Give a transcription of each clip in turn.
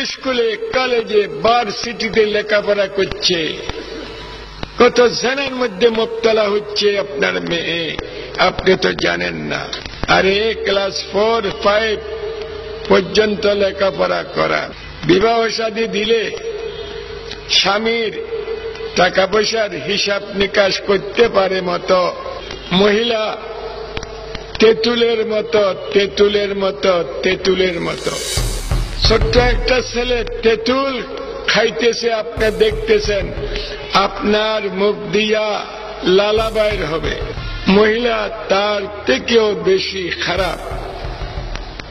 স্কুলে কলেজে ভার্সিটিতে লেখাপড়া করছে, কত জেনার মধ্যে মুবতলা হচ্ছে আপনার মেয়ে, আপনি তো জানেন না। আরে ক্লাস 4-5 পর্যন্ত লেখাপড়া করা, বিবাহ শাদী দিলে স্বামীর টাকা পয়সার হিসাব নিকাশ করতে পারে মতো মহিলা তেঁতুলের মতো তেঁতুলের মতো তেঁতুলের মতো। ছোট্ট একটা ছেলে তেঁতুল খাইতেছে, আপনি দেখতেছেন, আপনার মুখ দিয়া লালা বাইর হবে। মহিলা তার থেকেও বেশি খারাপ।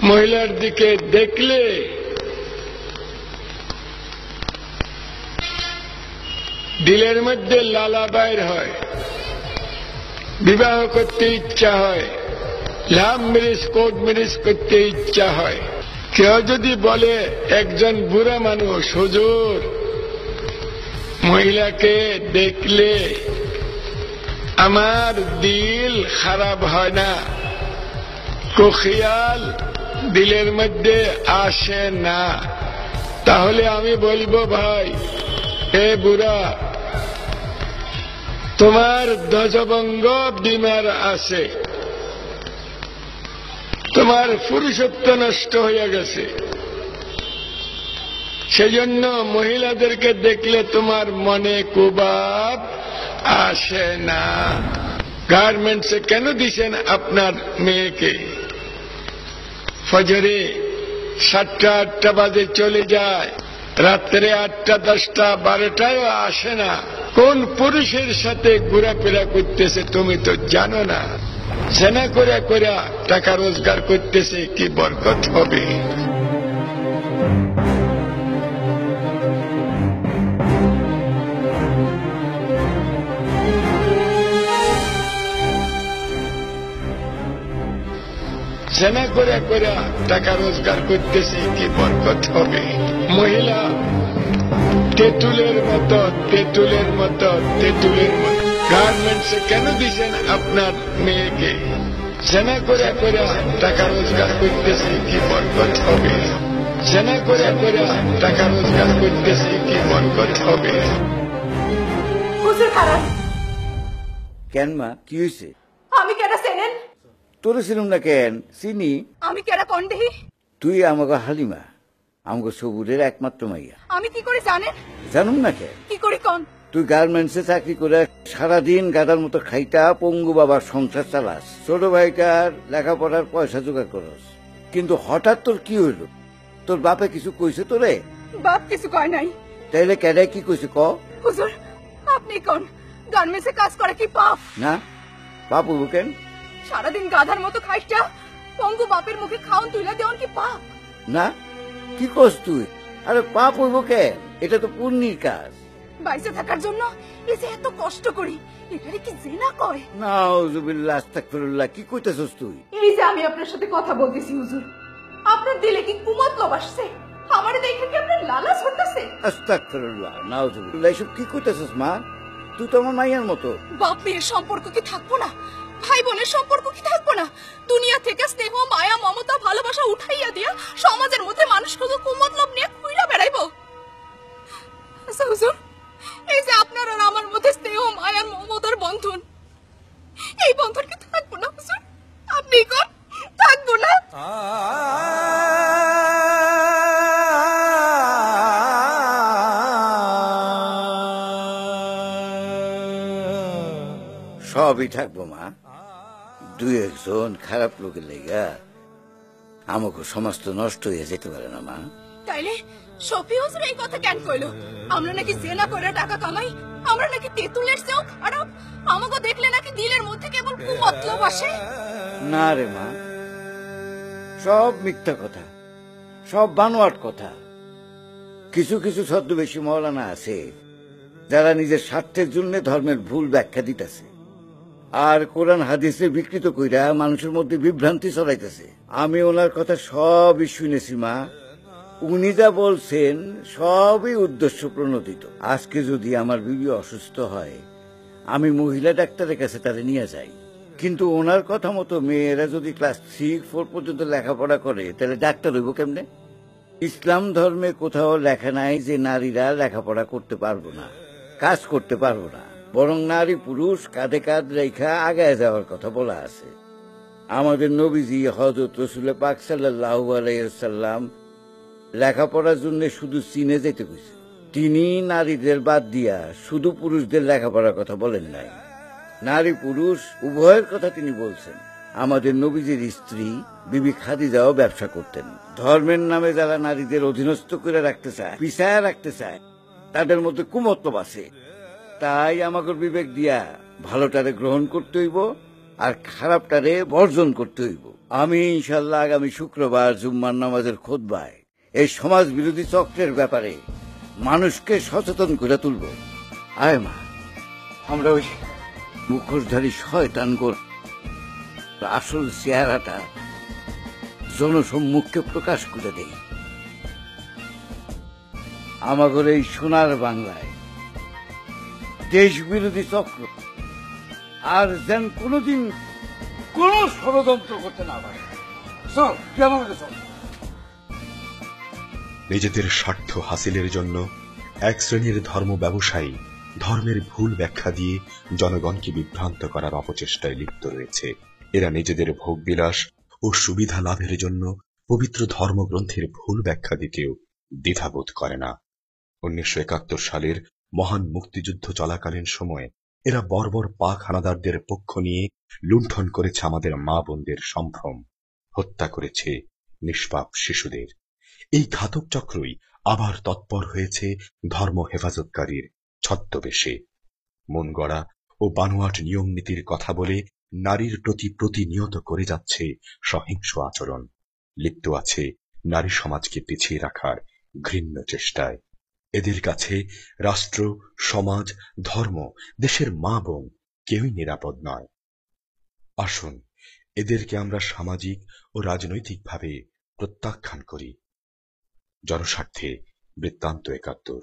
মহিলার দিকে দেখলে দিলের মধ্যে লালা বাইর হয়, বিবাহ করতে ইচ্ছা হয়, লাভ ম্যারেজ কোর্ট ম্যারেজ করতে ইচ্ছা হয়। কেউ যদি বলে একজন বুড়া মানুষ, হুজুর মহিলাকে দেখলে আমার দিল খারাপ হয় না, খেয়াল দিলের মধ্যে আসে না, তাহলে আমি বলবো ভাই এ বুড়া, তোমার ধ্বজভঙ্গ বিমার আছে, তোমার পুরুষত্ব নষ্ট হয়ে গেছে। সেজন্য মহিলাদেরকে দেখলে তোমার মনে কুবাব আসে না। গার্মেন্টসে কেন দিছেন আপনার মেয়েকে? ফজরে 7টা-8টা বাজে চলে যায়, রাত্রে 8টা 10টা 12টায় আসে না। কোন পুরুষের সাথে ঘোরাফেরা করতেছে তুমি তো জানো না। জেনা করে করে টাকা রোজগার করতেছে, কি বরকত হবে? জেনা করে করে টাকা রোজগার করতেছে, কি বরকত হবে? মহিলা তেঁতুলের মতো তেঁতুলের মতো তেঁতুলের মতো। গার্মেন্টসে কেন দিছেন আপনার মেয়েকে? জেনা করে করে টাকা রোজগার করতেছে, কি বরকত হবে? জেনা করে করে টাকা রোজগার করতেছে, কি বরকত হবে? কেন মা, কি হয়েছে? আমি কেন চেনেন? তোরে ছিলাম না কেন চিনি? আমি কেন কোন দেহি? তুই আমাকে হালিমা, আমাকে সবুরের একমাত্র মাইয়া। আমি কি করে জানেন? জানুম না কেন? কি করে কোন? তুই গার্মেন্টসে চাকরি করে সারাদিন গাদার মতো খাইতা পঙ্গু বাবার সংসার চালাস, ছোট ভাইটার লেখাপড়ার পয়সা জোগাড় করস। কিন্তু হঠাৎ তোর কি হইল? তোর বাপে কিছু কইছে তোরে? বাপ কিছু কয় নাই। তাইলে কেডাই কি কইছে ক? হুজুর আপনি কোন? গার্মেন্টসে কাজ করে কি পাপ? না, পাপ হইব কেন? সারাদিন গাধার মতো খাইটা পঙ্গু বাপের মুখে খাওন তুলে দেওয়ান কি পাপ? না, কি করস তুই? আরে পাপ হইব কেন? এটা তো পুণ্যির কাজ। বাইসে থাকার জন্য এই যে এত কষ্ট করি, এটারে কি জিনা কয়? নাউজুবিল্লাহ, আস্তাগফিরুল্লাহ, কি কইতাছস তুই? এই যে আমি আপনার সাথে কথা বলতেছি হুজুর, আপনার দিলে কি কুমতলব আসছে? আমারে দেখে কি আপনার লালাচ হইতাছে? আস্তাগফিরুল্লাহ, নাউজুবিল্লাহ, এসব কি কইতাছস মা? তুই তো আমার মাইয়ার মতো। বাপ মেয়ের সম্পর্ক কি থাকবো না? ভাই বোনের সম্পর্ক কি থাকবো না? দুনিয়া থেকে স্নেহ মায়া মমতা ভালোবাসা উঠাইয়া দিয়া সমাজের মধ্যে মানুষ শুধু কুমতলব নিয়ে ঘুরে বেড়াইবো? আচ্ছা হুজুর, এই যে আপনার আর আমার মধ্যে স্নেহ মায়ার মমতার বন্ধন, এই বন্ধন কি থাকবো না হুজুর? আপনি কোন থাকবো না? সবই থাকবো মা। দুই একজন খারাপ লোকের লেগা আমাকে সমাজ তো নষ্ট হয়ে যেতে পারে না মা। তাইলে শফি হুজুর এই কথা কেন কইলো? আমরা নাকি জেনা করে টাকা কামাই, আমরা নাকি তেঁতুলের চেয়েও খারাপ, আমাকে দেখলে নাকি দিলের মধ্যে কেবল কুমতলব আসে? না রে মা, সব মিথ্যা কথা, সব বানোয়াট কথা। কিছু কিছু ছদ্মবেশী মৌলানা আছে যারা নিজের স্বার্থের জন্য ধর্মের ভুল ব্যাখ্যা দিতেছে আর কোরআন হাদিসে বিকৃত কইরা মানুষের মধ্যে বিভ্রান্তি ছড়াইতেছে। আমি ওনার কথা সবই শুনেছি মা। উনি যা বলছেন সবই উদ্দেশ্য প্রণোদিত। আজকে যদি আমার বিবি অসুস্থ হয়, আমি মহিলা ডাক্তারের কাছে তারে নিয়ে যাই, কিন্তু ওনার কথা মতো মেয়েরা যদি ক্লাস 3-4 পর্যন্ত লেখাপড়া করে তাহলে ডাক্তার হইব কেমনে? ইসলাম ধর্মে কোথাও লেখা নাই যে নারীরা লেখাপড়া করতে পারবো না, কাজ করতে পারবো না, বরং নারী পুরুষ কাঁধে কাঁধ রেখা আগায় যাওয়ার কথা বলা আছে। আমাদের নবীজি হযরত রাসূল পাক সাল্লাল্লাহু আলাইহি ওয়াসাল্লাম লেখাপড়ার জন্য শুধু চীনে যেতে কইছে। তিনি নারীদের বাদ দিয়া শুধু পুরুষদের লেখাপড়ার কথা বলেন নাই, নারী পুরুষ উভয়ের কথা তিনি বলছেন। আমাদের নবীজির স্ত্রী বিবি খাদিজাও ব্যবসা করতেন। ধর্মের নামে যারা নারীদের অধীনস্থ করে রাখতে চায়, পিছায় রাখতে চায়, তাদের মধ্যে কুমতলব আছে। তাই আমাকে বিবেক দিয়া ভালোটারে গ্রহণ করতে হইব আর খারাপটারে বর্জন করতে হইব। আমি ইনশাল্লাহ আগামী শুক্রবার জুম্মার নামাজের খুতবায় এই সমাজ বিরোধী চক্রের ব্যাপারে মানুষকে সচেতন করে তুলব। আয় মা, আমরা ওই মুখোশধারী শয়তানগোর আসল চেহারাটা জনসম্মুখে প্রকাশ করে দেই। আমাদের এই সোনার বাংলায় দেশ বিরোধী চক্র আর যেন কোনোদিন কোন ষড়যন্ত্র করতে না পারে। চল, তুই আমার সাথে চল। নিজেদের স্বার্থ হাসিলের জন্য এক শ্রেণীর ধর্ম ব্যবসায়ী ধর্মের ভুল ব্যাখ্যা দিয়ে জনগণকে বিভ্রান্ত করার অপচেষ্টায় লিপ্ত রয়েছে। এরা নিজেদের ভোগবিলাস ও সুবিধা লাভের জন্য পবিত্র ধর্মগ্রন্থের ভুল ব্যাখ্যা দিতেও দ্বিধাবোধ করে না। 1971 সালের মহান মুক্তিযুদ্ধ চলাকালীন সময়ে এরা বর্বর পাক হানাদারদের পক্ষ নিয়ে লুণ্ঠন করেছে আমাদের মা বোনদের সম্ভ্রম, হত্যা করেছে নিষ্পাপ শিশুদের। এই ঘাতক চক্রই আবার তৎপর হয়েছে ধর্ম হেফাজতকারীর ছদ্মবেশে। মন গড়া ও বানোয়াট নিয়ম নীতির কথা বলে নারীর প্রতি প্রতিনিয়ত করে যাচ্ছে সহিংস আচরণ। লিপ্ত আছে নারী সমাজকে পিছিয়ে রাখার ঘৃণ্য চেষ্টায়। এদের কাছে রাষ্ট্র, সমাজ, ধর্ম, দেশের মা বোন কেউই নিরাপদ নয়। আসুন এদেরকে আমরা সামাজিক ও রাজনৈতিকভাবে প্রত্যাখ্যান করি। জনস্বার্থে বৃত্তান্ত ৭১।